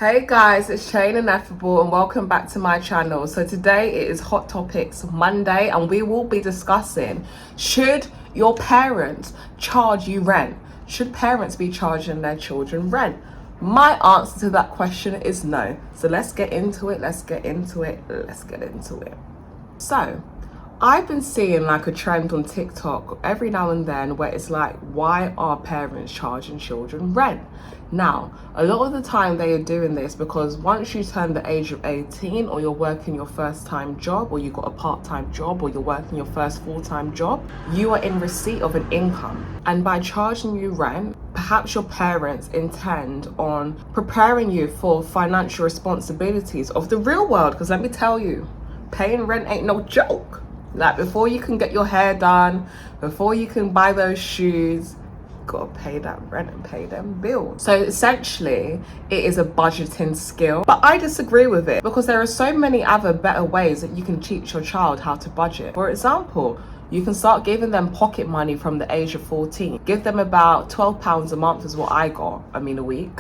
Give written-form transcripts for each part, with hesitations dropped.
Hey guys, it's Chain Ineffable and welcome back to my channel. So today it is Hot Topics Monday and we will be discussing, should your parents charge you rent? Should parents be charging their children rent? My answer to that question is no. So let's get into it. So I've been seeing like a trend on TikTok every now and then where it's like, why are parents charging children rent? Now, a lot of the time they are doing this because once you turn the age of 18 or you're working your first time job or you got a part-time job or you're working your first full-time job, you are in receipt of an income. And by charging you rent, perhaps your parents intend on preparing you for financial responsibilities of the real world. Because let me tell you, paying rent ain't no joke. Like, before you can get your hair done, before you can buy those shoes, you gotta pay that rent and pay them bills. So essentially, it is a budgeting skill. But I disagree with it because there are so many other better ways that you can teach your child how to budget. For example, you can start giving them pocket money from the age of 14. Give them about £12 a month is what I got, a week.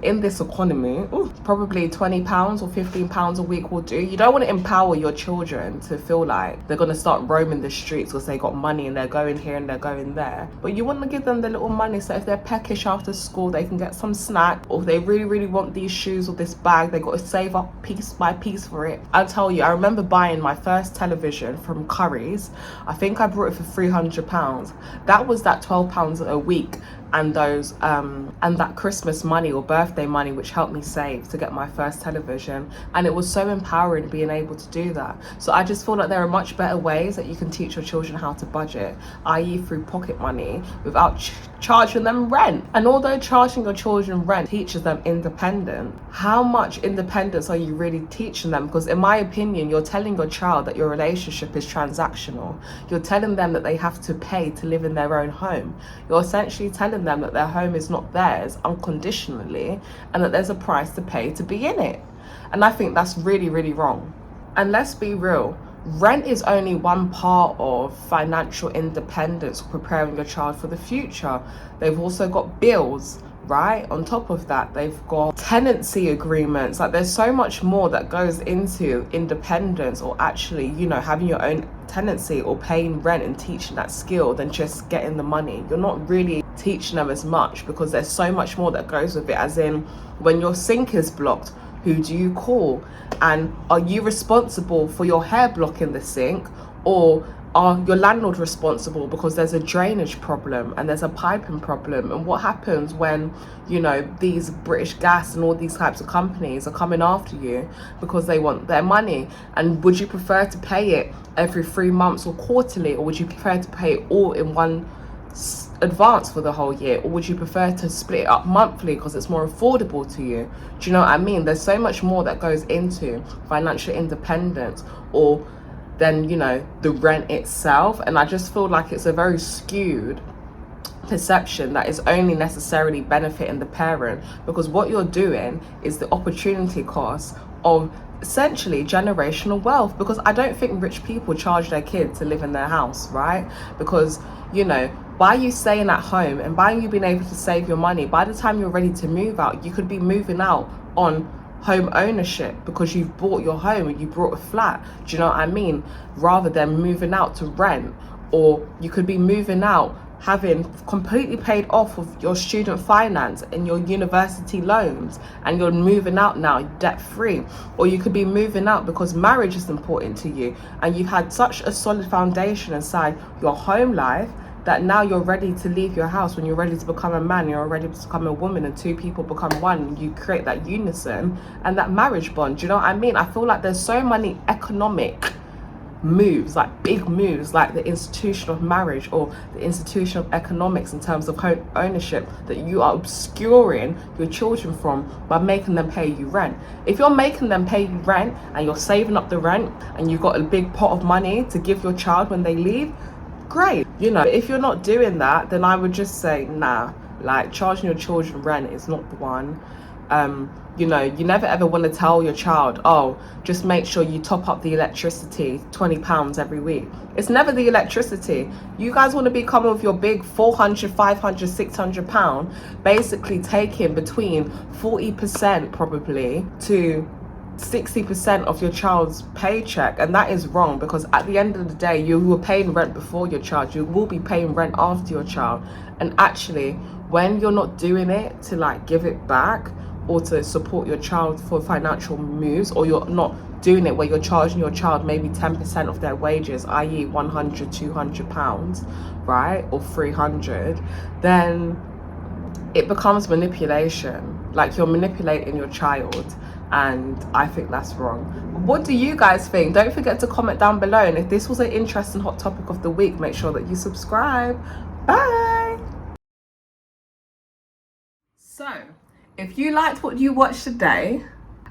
In this economy, probably £20 or £15 a week will do. You don't want to empower your children to feel like they're going to start roaming the streets because they got money and they're going here and they're going there. But you want to give them the little money so if they're peckish after school, they can get some snack, or if they really want these shoes or this bag, they got to save up piece by piece for it. I'll tell you, I remember buying my first television from Curry's. I think I bought it for £300. That was that £12 a week and those and that Christmas money or birthday money which helped me save to get my first television. And it was so empowering being able to do that. So I just feel like there are much better ways that you can teach your children how to budget, i.e. through pocket money, without charging them rent. And although charging your children rent teaches them independence, how much independence are you really teaching them? Because in my opinion, you're telling your child that your relationship is transactional. You're telling them that they have to pay to live in their own home. You're essentially telling them that their home is not theirs unconditionally and that there's a price to pay to be in it. And I think that's really wrong. And let's be real, rent is only one part of financial independence, preparing your child for the future. They've also got bills, right? On top of that, they've got tenancy agreements. Like, there's so much more that goes into independence, or actually, having your own tenancy or paying rent and teaching that skill than just getting the money. You're not really teaching them as much because there's so much more that goes with it, as in when your sink is blocked, who do you call? And are you responsible for your hair blocking the sink, or are your landlord responsible because there's a drainage problem and there's a piping problem? And what happens when, these British Gas and all these types of companies are coming after you because they want their money? And would you prefer to pay it every 3 months or quarterly, or would you prefer to pay it all in one advance for the whole year, or would you prefer to split it up monthly because it's more affordable to you? Do you know what I mean? There's so much more that goes into financial independence, or than the rent itself. And I just feel like it's a very skewed perception that is only necessarily benefiting the parent, because what you're doing is the opportunity cost of essentially generational wealth. Because I don't think rich people charge their kids to live in their house, right? Because by you staying at home and by you being able to save your money, by the time you're ready to move out, you could be moving out on home ownership because you've bought your home and you bought a flat, do you know what I mean? Rather than moving out to rent. Or you could be moving out having completely paid off of your student finance and your university loans, and you're moving out now debt free. Or you could be moving out because marriage is important to you and you've had such a solid foundation inside your home life that now you're ready to leave your house. When you're ready to become a man, you're ready to become a woman, and two people become one. You create that unison and that marriage bond. Do you know what I mean? I feel like there's so many economic moves, like big moves, like the institution of marriage or the institution of economics in terms of home ownership, that you are obscuring your children from by making them pay you rent. If you're making them pay you rent and you're saving up the rent and you've got a big pot of money to give your child when they leave, great. If you're not doing that, then I would just say, nah, like, charging your children rent is not the one. You know, you never ever want to tell your child, oh, just make sure you top up the electricity £20 every week. It's never the electricity. You guys want to be coming with your big 400, 500, 600 pound, basically taking between 40% probably to 60% of your child's paycheck, and that is wrong, because at the end of the day, you were paying rent before your child, you will be paying rent after your child. And actually, when you're not doing it to like give it back or to support your child for financial moves, or you're not doing it where you're charging your child maybe 10% of their wages, i.e. 100, 200 pounds, right, or 300, then it becomes manipulation. Like, you're manipulating your child, and I think that's wrong. What do you guys think? Don't forget to comment down below, and if this was an interesting hot topic of the week, make sure that you subscribe. Bye. So if you liked what you watched today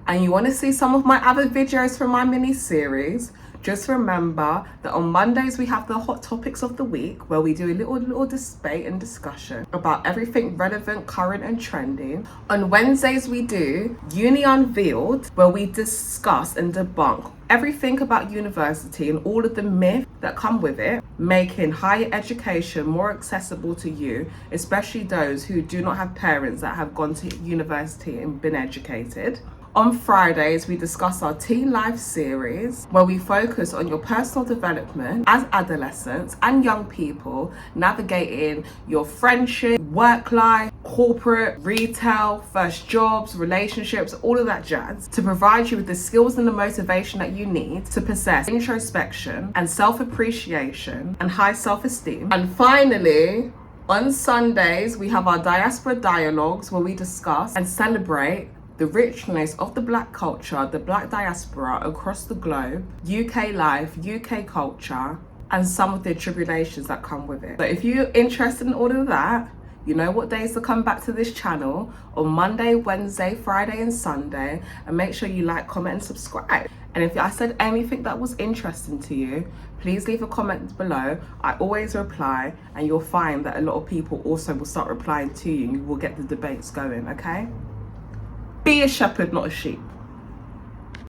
and you want to see some of my other videos from my mini series, just remember that on Mondays we have the hot topics of the week, where we do a little debate and discussion about everything relevant, current and trending. On Wednesdays we do Uni Unveiled, where we discuss and debunk everything about university and all of the myths that come with it, making higher education more accessible to you, especially those who do not have parents that have gone to university and been educated. On Fridays, we discuss our Teen Life series, where we focus on your personal development as adolescents and young people, navigating your friendship, work life, corporate, retail, first jobs, relationships, all of that jazz, to provide you with the skills and the motivation that you need to possess introspection and self-appreciation and high self-esteem. And finally, on Sundays, we have our Diaspora Dialogues, where we discuss and celebrate the richness of the Black culture, the Black diaspora across the globe, UK life, UK culture, and some of the tribulations that come with it. So if you're interested in all of that, you know what days to come back to this channel: on Monday, Wednesday, Friday and Sunday. And make sure you like, comment and subscribe. And if I said anything that was interesting to you, please leave a comment below. I always reply, and you'll find that a lot of people also will start replying to you, and you will get the debates going, okay? Be a shepherd, not a sheep.